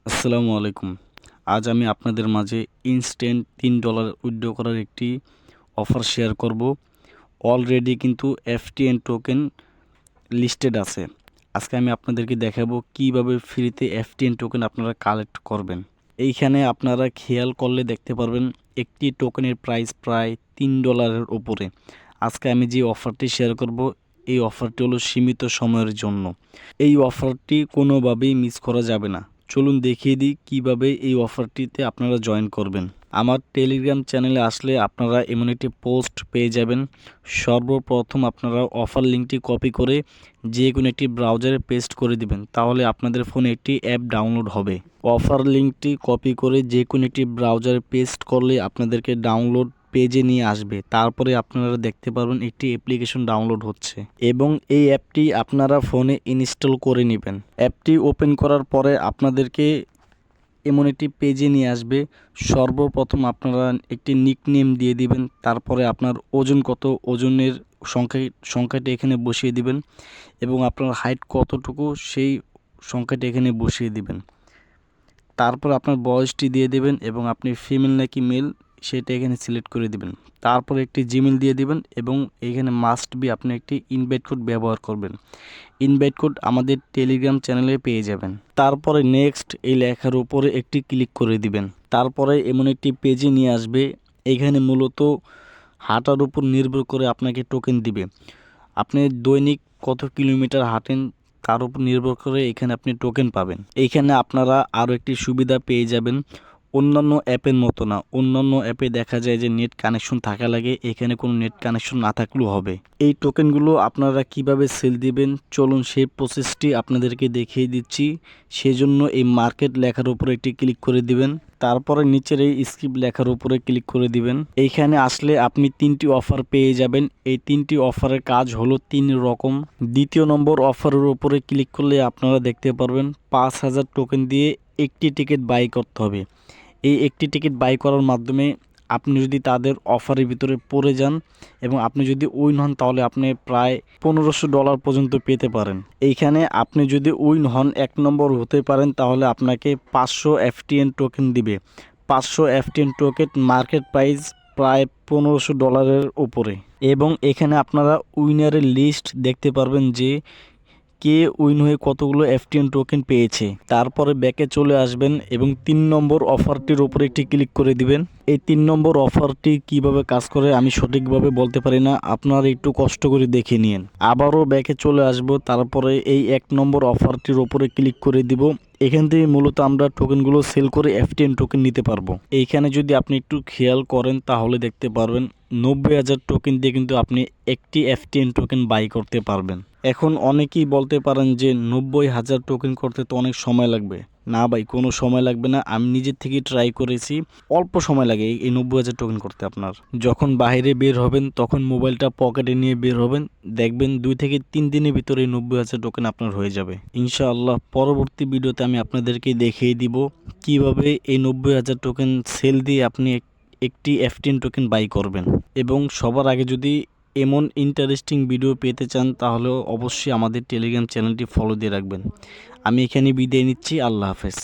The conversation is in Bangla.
আসসালামু আলাইকুম। আজ আমি আপনাদের মাঝে ইনস্ট্যান্ট $3 উইথড্র করার একটি অফার শেয়ার করব। অলরেডি কিন্তু এফটিএন টোকেন লিস্টেড আছে। আজকে আমি আপনাদেরকে দেখাবো কিভাবে ফ্রিতে এফটিএন টোকেন আপনারা কালেক্ট করবেন। এইখানে আপনারা খেয়াল করলে দেখতে পারবেন একটি টোকেনের প্রাইস প্রায় $3 উপরে। আজকে আমি যে অফারটি শেয়ার করব, এই অফারটি হলো সীমিত সময়ের জন্য। এই অফারটি কোনোভাবেই মিস করা যাবে না। চলুন দেখিয়ে দিই কিভাবে এই অফারটিতে আপনারা জয়েন করবেন। আমার টেলিগ্রাম চ্যানেলে আসলে আপনারা এমন একটি পোস্ট পেয়ে যাবেন। সর্বপ্রথম আপনারা অফার লিঙ্কটি কপি করে যে কোনো একটি ব্রাউজারে পেস্ট করে দিবেন, তাহলে আপনাদের ফোনে একটি অ্যাপ ডাউনলোড হবে। অফার লিঙ্কটি কপি করে যে কোনো একটি ব্রাউজারে পেস্ট করলে আপনাদেরকে ডাউনলোড পেজে নিয়ে আসবে। তারপরে আপনারা দেখতে পারবেন একটি অ্যাপ্লিকেশন ডাউনলোড হচ্ছে এবং এই অ্যাপটি আপনারা ফোনে ইনস্টল করে নেবেন। অ্যাপটি ওপেন করার পরে আপনাদেরকে এমন একটি পেজে নিয়ে আসবে। সর্বপ্রথম আপনারা একটি নিকনেম দিয়ে দিবেন, তারপরে আপনার ওজন কত, ওজনের সংখ্যাটি এখানে বসিয়ে দিবেন এবং আপনার হাইট কতটুকু সেই সংখ্যাটি এখানে বসিয়ে দিবেন। তারপর আপনার বয়সটি দিয়ে দেবেন এবং আপনি ফিমেল নাকি মেল সেটা এখানে সিলেক্ট করে দিবেন। তারপর একটি জিমেল দিয়ে দিবেন এবং এইখানে মাস্ট বি আপনি একটি ইনভাইট কোড ব্যবহার করবেন। ইনভাইট কোড আমাদের টেলিগ্রাম চ্যানেলে পেয়ে যাবেন। তারপরে নেক্সট এই লেখার উপরে একটি ক্লিক করে দিবেন। তারপরে এমন একটি পেজে নিয়ে আসবে। এখানে মূলত হাঁটার উপর নির্ভর করে আপনাকে টোকেন দিবে। আপনি দৈনিক কত কিলোমিটার হাঁটেন তার উপর নির্ভর করে এখানে আপনি টোকেন পাবেন। এইখানে আপনারা আরও একটি সুবিধা পেয়ে যাবেন। অন্যান্য অ্যাপের মতো না, অন্যান্য অ্যাপে দেখা যায় যে নেট কানেকশন থাকা লাগে, এখানে কোনো নেট কানেকশন না থাকলেও হবে। এই টোকেনগুলো আপনারা কিভাবে সেল দিবেন চলুন সেই প্রসেসটি আপনাদেরকে দেখিয়ে দিচ্ছি। সেজন্য এই মার্কেট লেখার উপরে একটি ক্লিক করে দিবেন। তারপরে নিচের এই স্কিপ লেখার উপরে ক্লিক করে দিবেন। এইখানে আসলে আপনি 3টি অফার পেয়ে যাবেন। এই 3টি অফারের কাজ হলো 3 রকম। দ্বিতীয় নম্বর অফারের উপরে ক্লিক করলে আপনারা দেখতে পারবেন 5000 টোকেন দিয়ে একটি টিকিট বাই করতে হবে। এই একটি টিকিট বাই করার মাধ্যমে আপনি যদি তাদের অফারের ভিতরে পড়ে যান এবং আপনি যদি উইন হন তাহলে আপনি প্রায় $1500 পর্যন্ত পেতে পারেন। এইখানে আপনি যদি উইন হন 1 নম্বর হতে পারেন তাহলে আপনাকে 500 এফটিএন টোকেন দিবে। 500 এফটিএন টোকেন মার্কেট প্রাইস প্রায় $1500 উপরে। এবং এখানে আপনারা উইনারের লিস্ট দেখতে পারবেন যে কে উইন হয়ে কতগুলো এফটিএন টোকেন পেয়েছে। তারপরে ব্যাকে চলে আসবেন এবং 3 নম্বর অফারটির উপরে একটি ক্লিক করে দিবেন। এই 3 নম্বর অফারটি কিভাবে কাজ করে আমি সঠিকভাবে বলতে পারি না, আপনারা একটু কষ্ট করে দেখে নিন। আবারও ব্যাকে চলে আসব, তারপরে এই 1 নম্বর অফারটির উপরে ক্লিক করে দিব। এখান থেকে মূলত আমরা টোকেনগুলো সেল করে এফটিএন টোকেন নিতে পারবো। এইখানে যদি আপনি একটু খেয়াল করেন তাহলে দেখতে পারবেন 90000 টোকেন দিয়ে কিন্তু আপনি একটি এফটিএন টোকেন বাই করতে পারবেন। এখন অনেকেই বলতে পারেন যে 90000 টোকেন করতে তো অনেক সময় লাগবে। না ভাই, কোনো সময় লাগবে না। আমি নিজের থেকেই ট্রাই করেছি, অল্প সময় লাগে এই 90000 টোকেন করতে। আপনার যখন বাইরে বের হবেন তখন মোবাইলটা পকেটে নিয়ে বের হবেন, দেখবেন 2 থেকে 3 দিনের ভিতরে 90000 টোকেন আপনার হয়ে যাবে ইনশাআল্লাহ। পরবর্তী ভিডিওতে আমি আপনাদেরকে দেখিয়ে দিব কিভাবে এই 90000 টোকেন সেল দিয়ে আপনি একটি এফটিএন টোকেন বাই করবেন। এবং সবার আগে যদি এমন ইন্টারেস্টিং ভিডিও পেতে চান তাহলে অবশ্যই আমাদের টেলিগ্রাম চ্যানেলটি ফলো দিয়ে রাখবেন। আমি এখানে বিদায় নিচ্ছি। আল্লাহ হাফেজ।